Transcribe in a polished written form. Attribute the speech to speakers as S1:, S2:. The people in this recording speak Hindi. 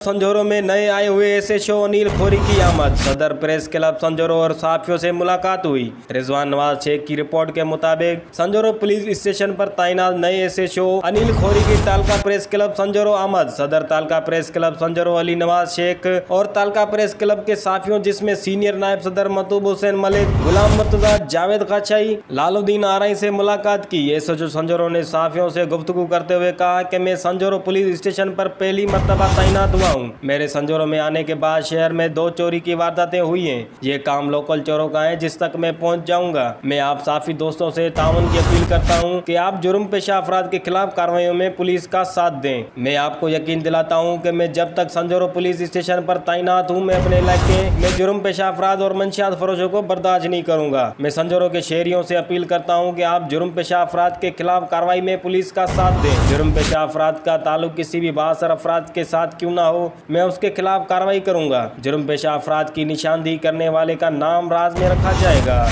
S1: संजौरो में नए आए हुए एसएचओ अनिल खोरी की आमद। सदर प्रेस क्लब संजौरो और साफियों से मुलाकात हुई। रिजवान नवाज शेख की रिपोर्ट के मुताबिक संजौरो पुलिस स्टेशन पर तैनात नए एसएचओ अनिल खोरी की तालका प्रेस क्लब संजौरो आमद। सदर तालका प्रेस क्लब संजौरो अली नवाज शेख और तालका प्रेस क्लब के साफियों जिसमें सीनियर नायब सदर मतूब हुसैन मलिक, गुलाम मुर्तजा, जावेद खाचाई, लालुद्दीन आरई से मुलाकात की। एसएचओ संजौरो ने साफियों से गुफ्तगू करते हुए कहा कि मैं संजौरो पुलिस स्टेशन पर पहली मरतबा तैनात हुआ हूँ। मेरे संजौरो में आने के बाद शहर में 2 चोरी की वारदातें हुई हैं। ये काम लोकल चोरों का है जिस तक मैं पहुंच जाऊंगा। मैं आप साफी दोस्तों से ताउन की अपील करता हूं कि आप जुर्म पेशा अफराद के खिलाफ कार्रवाइयों में पुलिस का साथ दें। मैं आपको यकीन दिलाता हूं कि मैं जब तक संजौरो पुलिस स्टेशन पर तैनात हूं मैं अपने इलाके में जुर्म पेशा अफराद और मंशियात फरोशों को बर्दाश्त नहीं करूंगा। मैं संजौरो के शहरियों से अपील करता हूँ कि आप जुर्म पेशा अफराद के खिलाफ कार्रवाई में पुलिस का साथ दें। जुर्म पेशा अफराद का ताल्लुक किसी भी बासर अफराद के साथ क्यों ना हो, मैं उसके खिलाफ कार्रवाई करूंगा। जुर्म पेशा अफराद की निशानदेही करने वाले का नाम राज में रखा जाएगा।